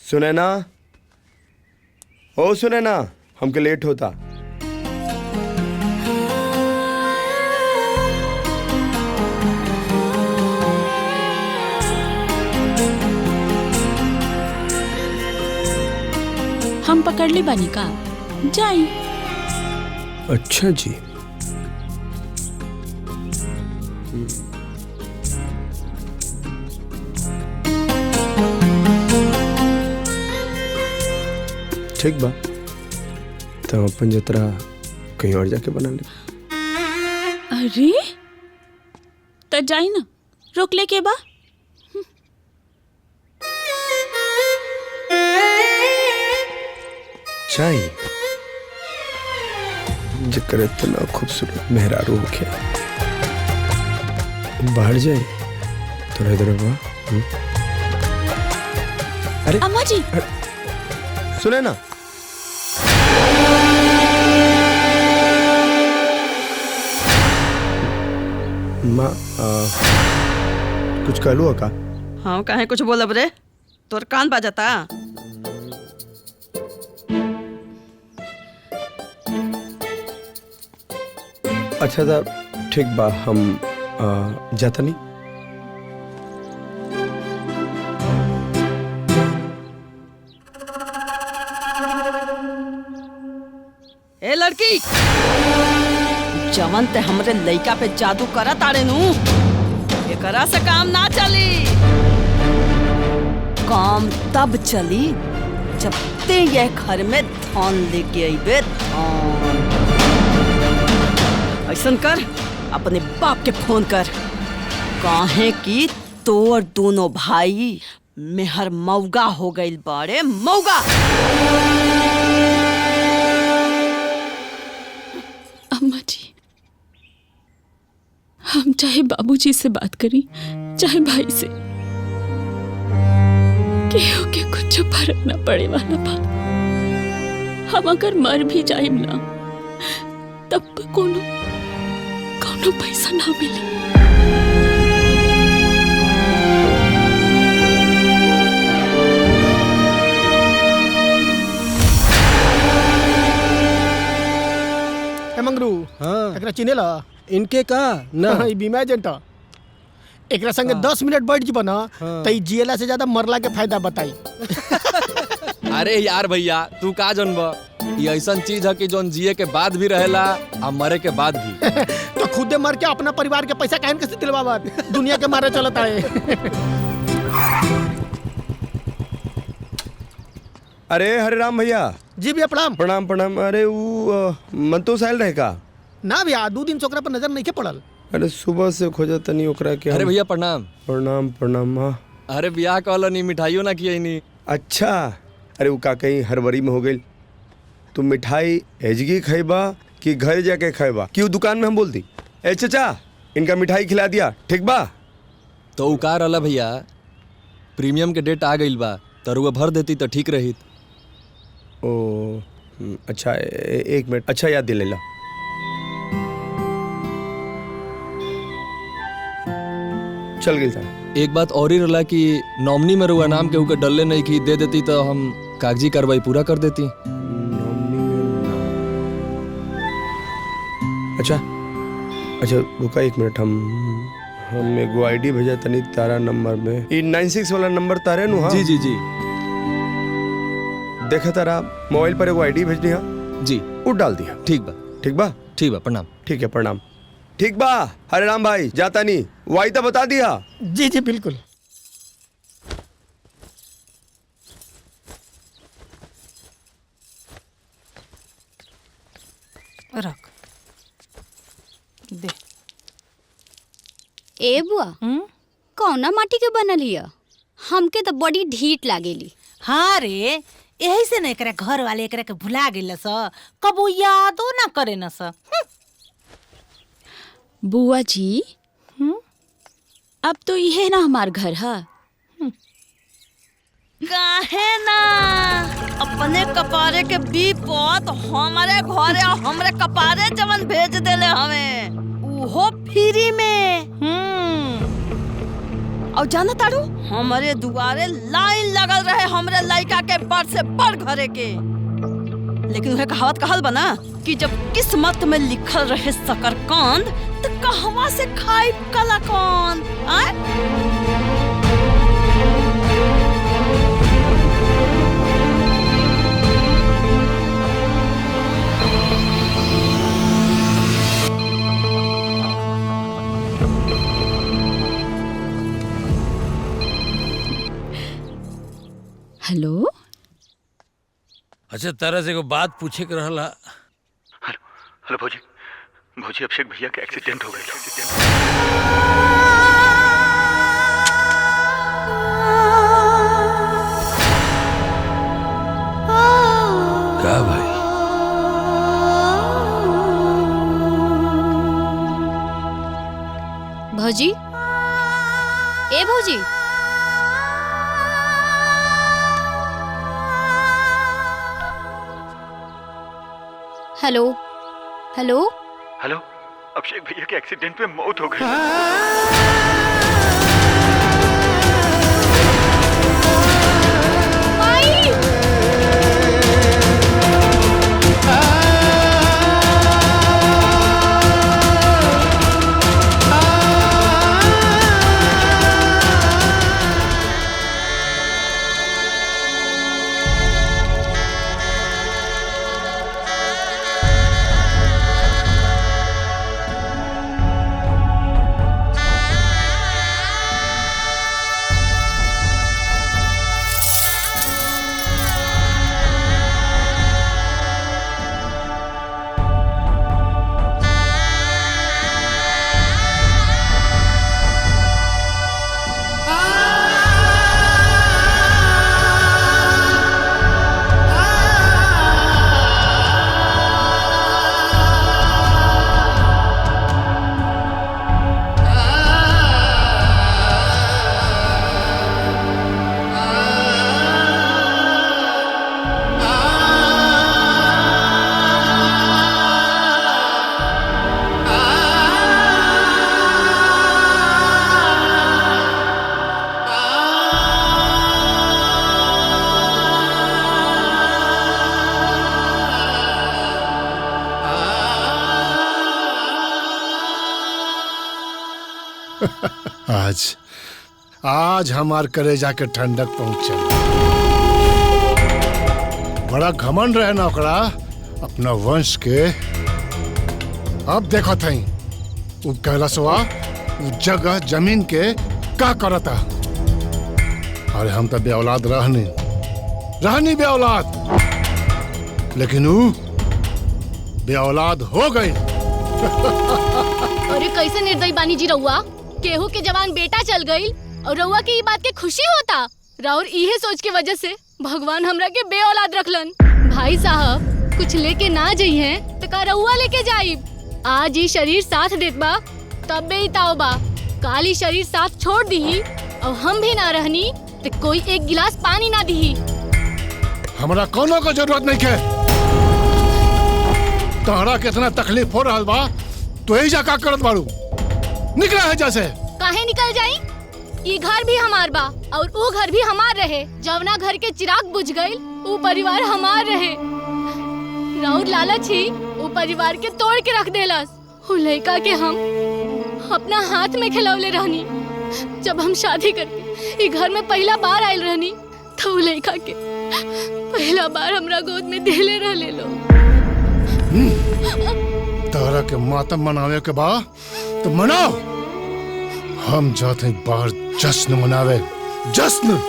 सुने ना, ओ सुने ना, हमके लेट होता। हम पकड़ ली बानी का जाई। अच्छा जी। ठीक बा, तो अपन जतरा कहीं और जाके बना ले। अरे तो जाई ना, रोक ले के बा। चाहिए जिक्र इतना खूबसूरत मेहरारू होके बाहर जाए थोड़ा इधर हुआ। अरे अम्मा जी, सुने ना, माँ कुछ कहलू का? हाँ काहे कुछ बोलब रे, तोर कान बाजता। अच्छा था, ठीक बा, हम जाता नहीं। ए लड़की, जवन ते हमरे लइका पे जादू करा तारे नु, एकरा से काम ना चली। काम तब चली जब ते ये घर में धान लेके आईबे। धान ऐसन कर, अपने बाप के फोन कर, काहे कि तोर दोनों भाई मेहर मौगा हो गइल बाड़े। मौगा अम्मा जी, हम चाहे बाबूजी से बात करी चाहे भाई से, केहू के कुछ फर्क ना पड़े वाला बा। हम अगर मर भी जाए ना, तब कोनो पैसा ना मिले। मंगरू, हाँ एकरा चिने ला? इनके का ना ई बीमा एजेंट एकरा संगे 10 मिनट बैठ जीबो ना, त ई जियला से ज्यादा मरला के फायदा बताई। अरे यार भैया, तू का जनबा, ये ऐसन चीज है कि जोन जिए के बाद भी रहेला और मरे के बाद भी। तो खुदे मर के अपना परिवार के पैसा काहे कैसे दिलवावा? दुनिया के मारे चलता है। अरे हरे राम भैया। जी भैया प्रणाम। प्रणाम प्रणाम। अरे वो मंतोष आयल रहे का? ना भैया, 2 दिन से ओकरा पर नजर नहीं के पड़ल। अरे सुबह से खोजा तनी ओकरा के। अरे भैया प्रणाम। प्रणाम प्रणाम। हाँ अरे बियाह कहलो नी, मिठाइयों ना किए नी। अच्छा, अरे वो का कहीं हरबरी में हो गई। तुम मिठाई एजगी खैबा कि घर जाके खैबा कि वो दुकान में हम बोल दी? ए चाचा, इनका मिठाई खिला दिया, ठीक बा? तो उकार अला भैया, प्रीमियम के डेट आ गइल बा, तरुआ भर देती तो ठीक रही। ओ अच्छा, एक मिनट, अच्छा याद दिलेला। चल गई था। एक बात और ही रला कि नॉमिनी में रुआ नाम के ऊपर डलले नहीं की, दे देती तो हम कागजी कार्रवाई पूरा कर देती। अच्छा अच्छा, रुका एक मिनट, हम एगो आईडी भेजा तनी तारा नंबर में। ई 96 वाला नंबर तारे नु? हाँ जी जी जी, देखा तारा मोबाइल पर एगो आईडी भेज दिया जी, वो डाल दिया। ठीक बा ठीक बा? ठीक बा, प्रणाम। ठीक है, प्रणाम। ठीक बा हरे राम भाई, जाता नहीं वाई तो बता दिया। जी जी बिल्कुल। रख दे। ए बुआ, कौना माटी के बनल हिया? हमके तो बड़ी ढीठ लागेली। हाँ रे, यही से न एकरा घर वाले एकरा के भुला गइल स, कबो यादो ना करे न स। बुआ जी, अब तो यह ना हमार घर है। काहे ना अपने कपारे के बीपत हमारे घरे हमरे कपारे जवन भेज देले हमें, उहो फ्री में। और जाना तारू, हमारे दुआरे लाइन लगल रहे हमरे लड़का के बड़ से बड़ घरे के। लेकिन वह कहावत कहल बना कि जब किस्मत में लिखल रहे शकरकंद तो कहवा से खाई कलाकंद। हेलो। अच्छा तरह से एगो बात पूछे के रहला। हेलो हेलो भौजी, भौजी अभिषेक भैया के एक्सीडेंट हो गए। का भाई? भौजी, ए भौजी, हेलो हेलो हेलो, अभिषेक भैया के एक्सीडेंट में मौत हो गई। आज हमार कलेजा के ठंडक पहुंचल। बड़ा घमंड रहे ना ओकरा अपना वंश के। अब देखो थई उ कैलाशवा उ जगह जमीन के का करता। अरे हम तो बेऔलाद रहनी बेऔलाद, लेकिन उ बेऔलाद हो गई। अरे कैसे निर्दयी बानी जी रउआ, केहू के जवान बेटा चल गई और रउआ के ये बात के खुशी होता। राउर इहे सोच के वजह से भगवान हमरा के बेऔलाद रखलन। भाई साहब कुछ लेके ना जाइए तो का रउआ लेके जाइब। आज ही शरीर साथ देत बा तब बे ताओ बा, काल ही शरीर साथ छोड़ दी और हम भी ना रहनी तो कोई एक गिलास पानी ना दी। हमरा कोनो को जरूरत नहीं है। तोहरा कितना तकलीफ हो रहा बा तो यही जा का करत बाड़ू। निकला है जैसे। काहे निकल जाई? ये घर भी हमार बा और वो घर भी हमार रहे। जवना घर के चिराग बुझ गई वो परिवार हमार रहे। राउर लालच ही वो परिवार के तोड़ के रख देलस। वो लड़का के हम अपना हाथ में खिलौले रहनी। जब हम शादी करके ये घर में पहला बार आयल रहनी तो वो लड़का के पहला बार हमरा गोद में देले रहले लो। तोहरा के मातम मनावे के बा तो मनाओ। हम जाते हैं बाहर जश्न मनावे। जश्न।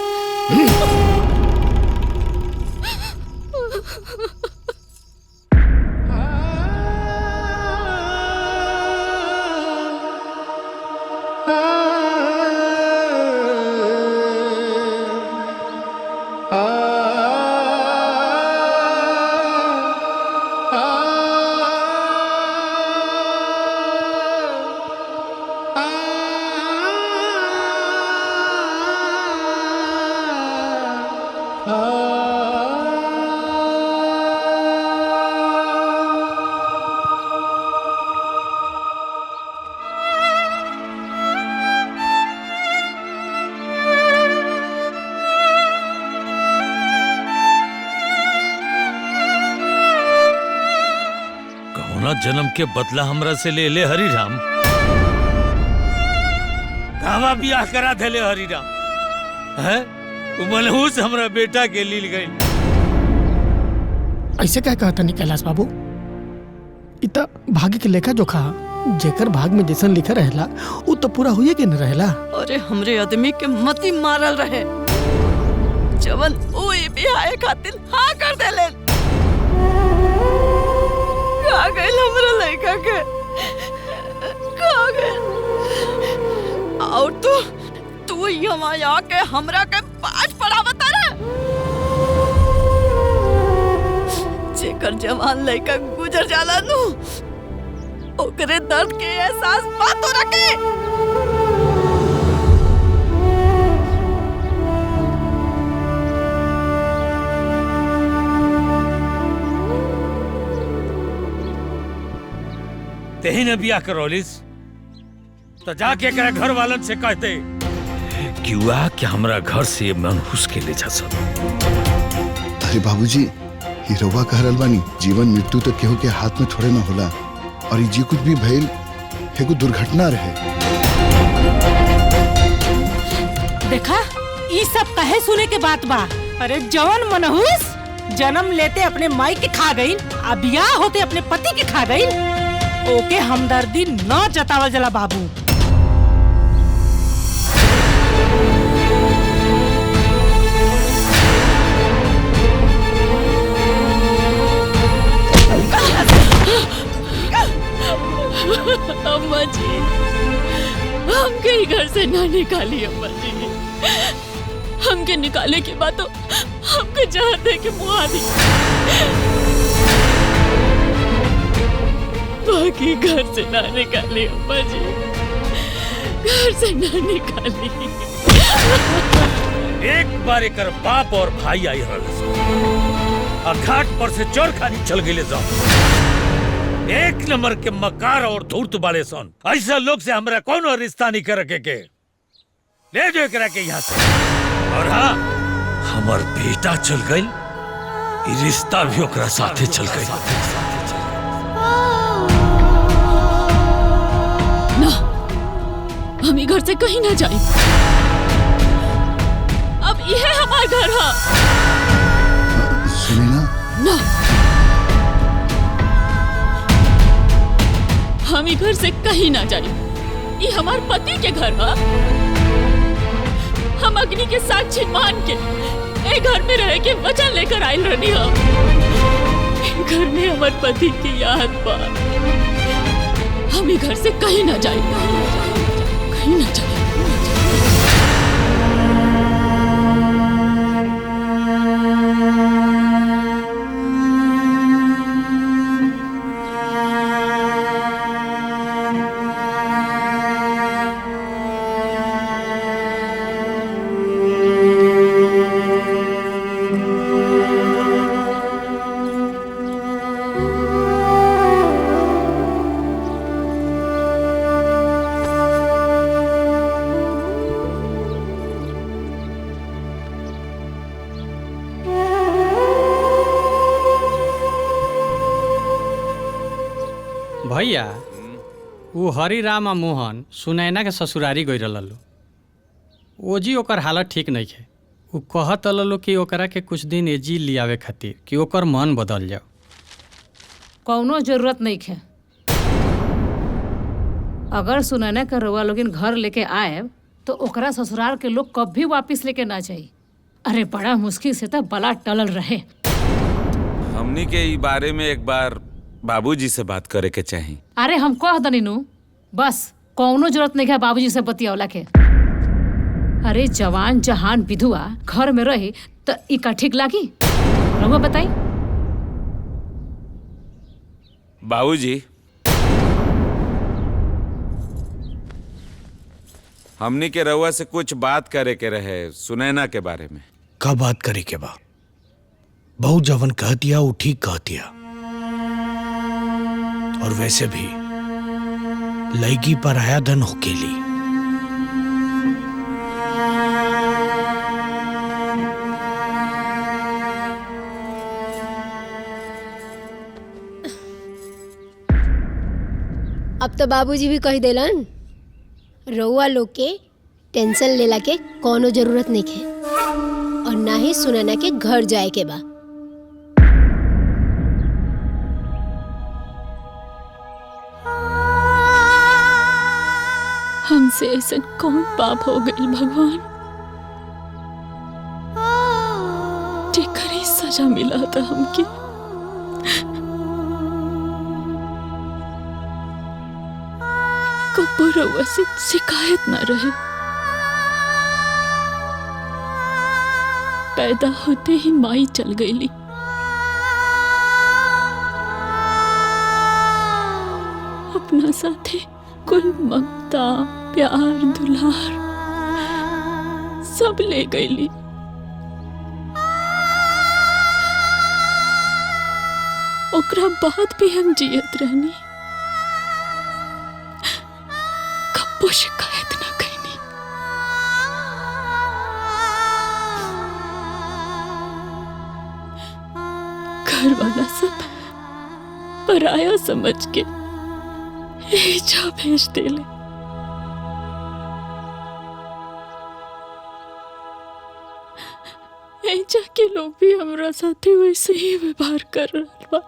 अपना जन्म के बदला हमरा से ले ले हरिराम। कहवा बियाह करा देले हरिराम है? मनहूस हमरा बेटा के लील गई। ऐसे क्या कहता नहीं कैलाश बाबू? इतना भाग्य के लेखा जोखा जेकर भाग में जैसन लिखा रहेला वो तो पूरा हुए के न रहेला। अरे हमरे आदमी के मती मारल रहे जवन ओ ई बियाह खातिर हाँ कर देले। का गइल हमरा लड़का के? का गइल? और तू यहाँ आके हमरा के पाँच पढ़ावता रे। जेकर जवान लड़का गुजर जाला नु ओकरे दर्द के एहसास बात हो रखे। तेही ने बियाह करौलिस तो जाके करे घर वालन से कहते कि वह क्या हमरा घर से मनहूस के ले जा सको। अरे बाबूजी हीरोवा कह रहल बानी जीवन मृत्यु तो केहू के हाथ में थोड़े ना होला और ये कुछ भी भइल एगो दुर्घटना रहे। देखा ई सब कहे सुने के बात बा। अरे जवन मनहूस जन्म लेते अपने माई के खा गई आ बियाह होते अपने पति के खा गई ओके हमदर्दी न जतावल जला बाबू। अम्मा जी हमके ही घर से ना निकाली। अम्मा जी हमके निकाले की बात तो हमके जहर दे के मुआ दी। बाकी घर से ना निकाली अम्मा जी, घर से ना निकाली। एक बार एक बाप और भाई आई रहल घाट पर से चोर खानी चल गए जाओ। एक नंबर के मकार और धूर्त वाले सन ऐसा लोग से हमरा कौन रिश्ता नहीं कर के ले जो करा के यहाँ से। और हाँ हमार बेटा चल गई रिश्ता भी ओकरा साथे चल गई। ना हम घर से कहीं ना जाए। अब यह हमारा घर है। सुनी ना ना हम घर से कहीं ना जाए। ये हमारे पति के घर है। हम अग्नि के साक्षी मान के ए घर में रह के वचन लेकर आयल रहनी हो। घर में हमारे पति की याद बा। हम घर से कहीं ना जाए, कहीं ना जाए। भैया वो हरिराम आ मोहन सुनैना के ससुरारी गई रहलो। ओजी ओकर हालत ठीक नहीं है। वो कहत लो कि ओकरा के कुछ दिन एजी लियावे खातिर कि ओकर मन बदल जाओ। कौनो जरूरत नहीं है। अगर सुनैना के रउआ लोगिन घर लेके आए तो ओकरा ससुराल के लोग कभी वापिस लेके ना जाई। अरे बड़ा मुश्किल से तो बला टलल रहे। हमनी के ई बारे में एक बार बाबूजी से बात करे के चाही। अरे हम कह दनीनू बस कौनो जरूरत नहीं है बाबूजी से बतियावला के। अरे जवान जहान विधुआ घर में रही तो इका ठीक लागी? रउआ बताई। बाबूजी हमनी के रउआ से कुछ बात करे के रहे सुनैना के बारे में। का बात करे के बा? बहुत जवन कह दिया वो ठीक कह दिया। और वैसे भी लड़की पर आया धन होकेली। अब तो बाबूजी भी कह देलन रउआ लोग के टेंशन लेला के कोनो जरूरत नहीं है और ना ही सुनैना के घर जाए के बा। हमसे ऐसा कौन पाप हो गई भगवान, जेकर ही सजा मिला था हमके। कब्बो रउआ से शिकायत ना रहे। पैदा होते ही माई चल गईली। अपना साथे कुल ममता प्यार दुलार सब ले गईली। ओकरा बाद भी हम जियत रहनी, कब्बो शिकायत ना कईनी। घर वाला सब पराया समझ के जा भेज देले। ऐजा के लोग भी हमरा साथे वैसे ही व्यवहार कर रहल बा।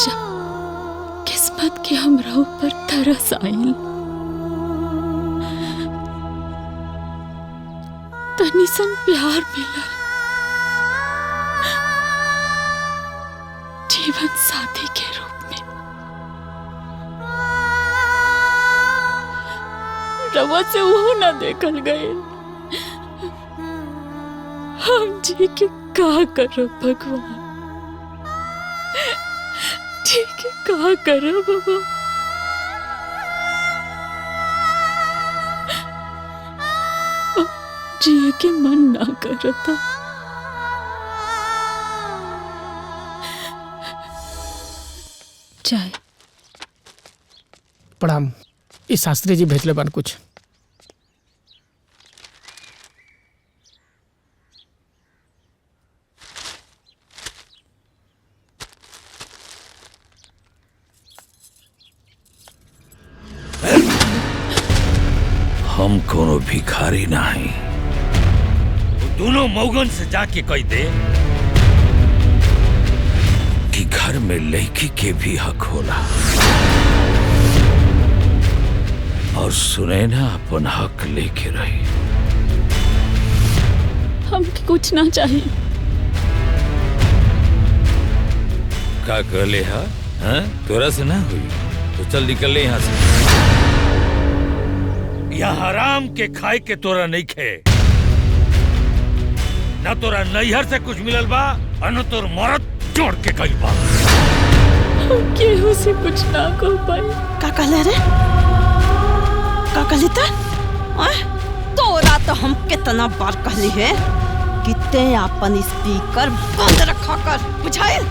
जब किस्मत के हमरा ऊपर तरस आइल तनी सन प्यार मिलल, जीवन साथी के रूप में। रवा से वो ना देखल गए। हम जी के का करो भगवान, जी के का करो बाबा। जिए के मन ना करता। चाय। प्रणाम। इस शास्त्री जी भेजले बान कुछ। हम कोनो भिखारी नहीं। दोनों मौगन से जाके कह दे कि घर में लड़की के भी हक होला और सुनैना अपन हक लेके रही। हमके कुछ ना चाहिए। का कहले हा? हाँ? तोरा से ना हुई तो चल निकल ले यहाँ से। यहाँ हराम के खाए के तोरा नहीं खे। न तोरा नैहर से कुछ मिलल बा और न तोर मरद जोड़ के कई बा। केहू से कुछ ना कह पाई। का कहले रे? का कहली त? तोरा तो हम कितना बार कहली है कि ते अपन स्पीकर बंद रखा कर, बुझाइल?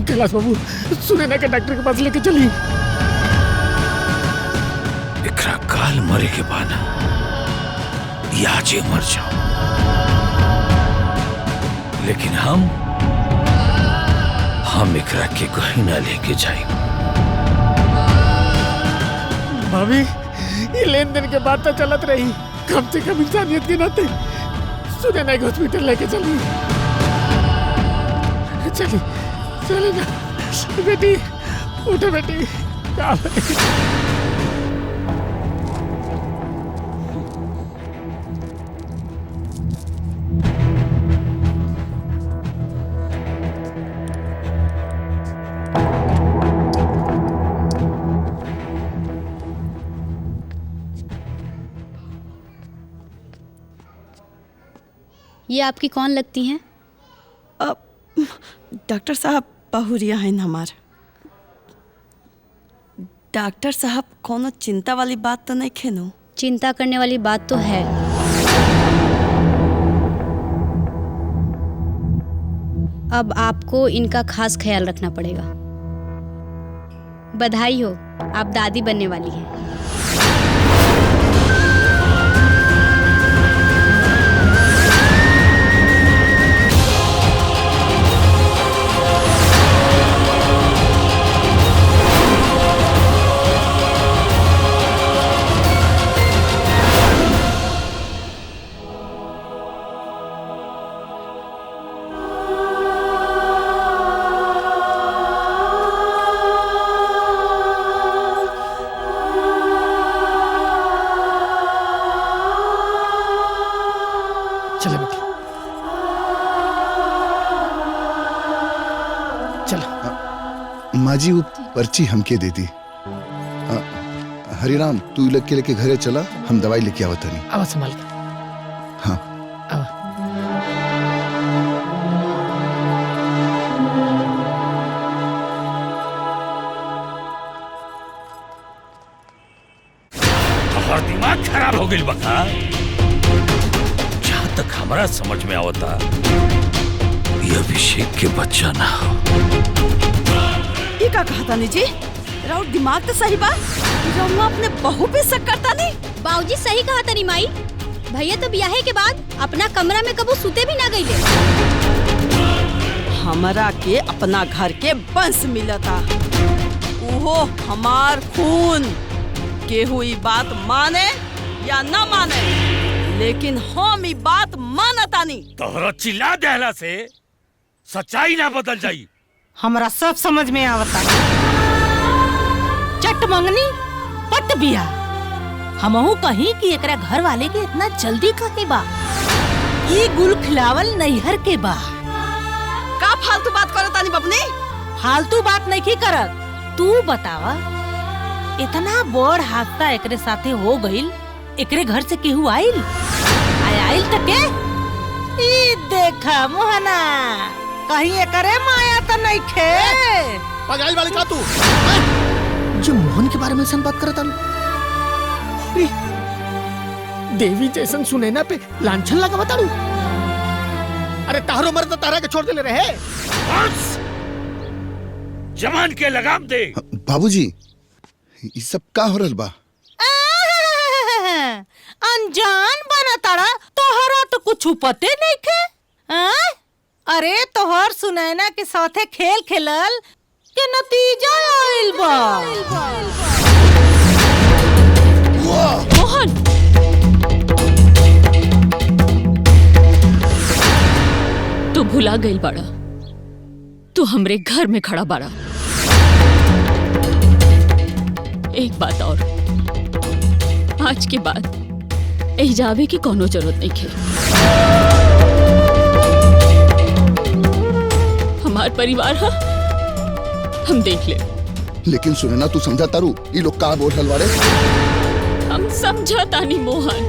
कैलाश बाबू सुनैना के डॉक्टर के पास लेके चली। एकरा काल मरे के बाना याजे मर जाओ, लेकिन हम एकरा के कहीं ना लेके जाए। भाभी ये लेन देन के बात तो चलत रही, कम से कम इंसानियत के नाते सुनैना के हॉस्पिटल लेके चली। चली चली ना बेटी, उठो बेटी। ये आपकी कौन लगती हैं? डॉक्टर साहब बहुरिया हैं हमार। डॉक्टर साहब कोनो चिंता वाली बात तो नहीं खेनो? चिंता करने वाली बात तो है। अब आपको इनका खास ख्याल रखना पड़ेगा। बधाई हो, आप दादी बनने वाली हैं। चले बेटी, माँ जी वो पर्ची हमके दे दी। हरिराम तू लग के लेके घरे चला, हम दवाई लेके आवत नहीं। आवाज संभाल के। हाँ और दिमाग खराब हो गई बका। जहाँ तक हमारा समझ में आवता ये अभिषेक के बच्चा ना हो। ये का कहा था जी? राउत दिमाग तो सही बा। रउआ अपने बहू पे शक करता नहीं। बाबूजी सही कहा तनी माई। भैया तो ब्याहे के बाद अपना कमरा में कबू सुते भी ना गईले। हमरा के अपना घर के बंस मिलता, ओहो हमार खून। केहू ई बात माने या ना माने, लेकिन हम ई बात मानता नहीं। तोहरा चिल्ला देहला से सच्चाई ना बदल जाई। हमरा सब समझ में आवता। चट मंगनी पट बिया। हमहू कहीं कि एकरा घर वाले के इतना जल्दी कहे बा। ई गुल खिलावल नैहर के बा। का फालतू बात करत आनी बबनी? फालतू बात नहीं की करत। तू बतावा, इतना बड़ हादसा एकरे साथे हो गईल, एकरे घर से केहू आइल? आइल त के? ई देखा मोहना, कहीं एकरे माया तो नहीं खे। पगाई वाली का तू? जो मोहन के बारे में सन बात करता देवी जैसन सुनैना पे लांछन लगा बताड़ू। अरे तारो मर्द तो तारा के छोड़ देले रहे। जवान के लगाम दे। बाबूजी ये सब का हो रहल बा? अनजान बना तारा, तोहरा तो कुछ पते नहीं खे। अरे तोहर सुनैना के साथे खेल खेलल के नतीजा आइल बा। मोहन, तू भुला गई बड़ा। तू हमरे घर में खड़ा बड़ा। एक बात और, आज के बाद एजावे की कोनो जरूरत नहीं है। हमार परिवार है, हम देख ले। लेकिन सुनैना तू समझा तारू ये लोग का बोल हलवारे? हम समझाता नहीं मोहन।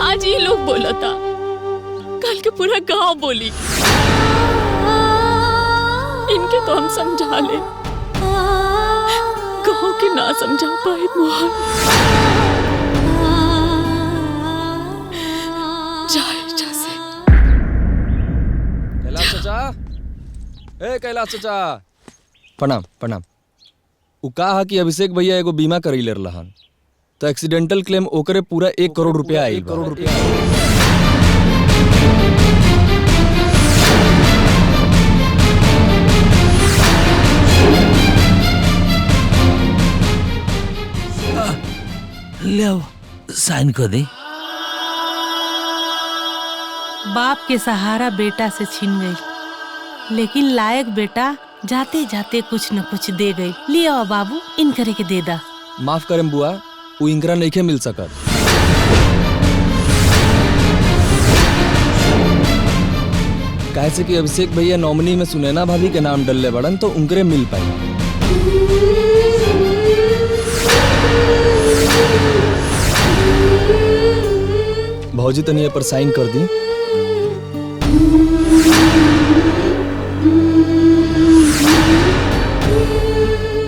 आज ये लोग बोला था, कल के पूरा गांव बोली। इनके तो हम समझा ले, गांव के ना समझा पाए मोहन। जैसे कैलाश चाचा, ए कैलाश चाचा, प्रणाम प्रणाम। उ कहा कि अभिषेक भैया एगो बीमा करैले रहन, तो एक्सीडेंटल क्लेम ओकरे पूरा 1 करोड़ रुपया आइल बा। ले साइन कर दे। बाप के सहारा बेटा से छीन गई, लेकिन लायक बेटा जाते जाते कुछ न कुछ दे गई। लिया बाबू, इन करे के दे दा। माफ करें बुआ, वो इनकरा नहीं मिल सकत। काहे से कि अभिषेक भैया नॉमिनी में सुनैना भाभी के नाम डलले बड़न, तो उनकरे मिल पाई। भौजी तनी ये पर साइन कर दी।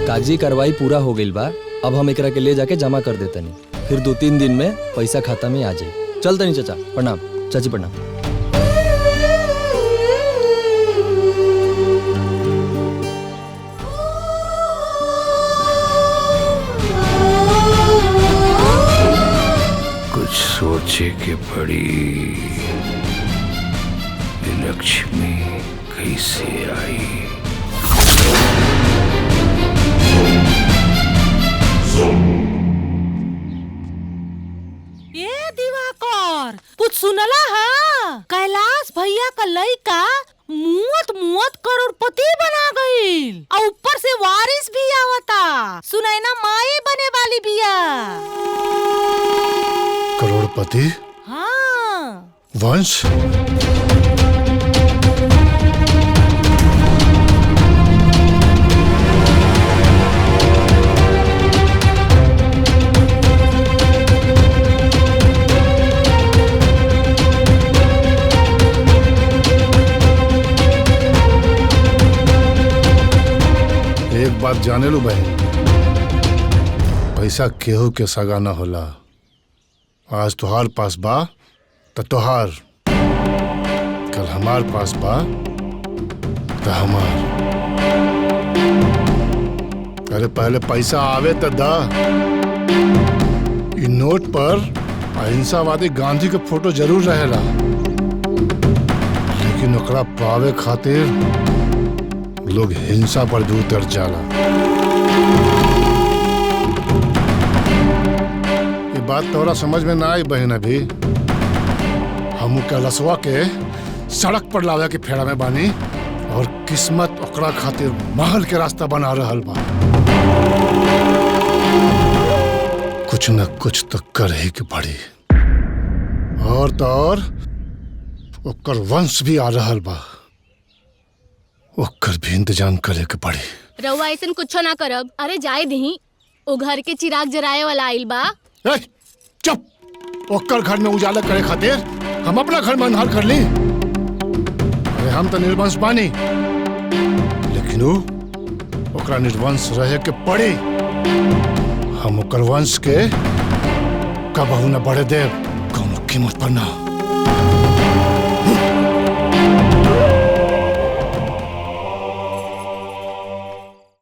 काजी कार्रवाई पूरा हो गई बा। अब हम एकरा के ले जाके जमा कर देतनी, फिर 2-3 दिन में पैसा खाता में आ जाए। चल तनी चाचा, प्रणाम। चाची प्रणाम। सोचे के पड़ी ये लक्ष्मी कैसे आई। ये दिवाकर कुछ सुनला हा? कैलाश भैया का लड़का मुवत करोड़पति बना गईल और ऊपर से वारिस भी आवता। सुनैना माई बने वाली बिया। करोड़पति हाँ वंश। एक बात जाने लो बहन, पैसा केहू के सगा न होला। आज तुहार पास बा तो तुहार, कल हमार पास बा तो हमार। अरे पहले पैसा आवे तो दा। इ नोट पर अहिंसावादी गांधी के फोटो जरूर रहेला, लेकिन ओकरा पावे खातिर लोग हिंसा पर भी उतर जाला। ये बात तोरा समझ में ना आई बहन। अभी हम कैलाशवा के सड़क पर लावे के फेरा में बानी और किस्मत ओकरा खातिर महल के रास्ता बना रहल बा। कुछ न कुछ तो कर ही के पड़ी। और तो और ओकर वंश भी आ रहल बा, ओकर भी इंतजाम करे के पड़ी। रउआ ऐसन कुछो ना करब। अरे जाए दही, ओ घर के चिराग जराए वाला आइल बा। चुप! ओकर घर में उजाला करे खातिर हम अपना घर में अंधार कर ली। अरे हम तो निर्वंश बानी, लेकिन ओकरा निर्वंश रहे के पड़ी। हम ओकर वंश के कबहू न बढ़े देव, कौनो कीमत पर ना।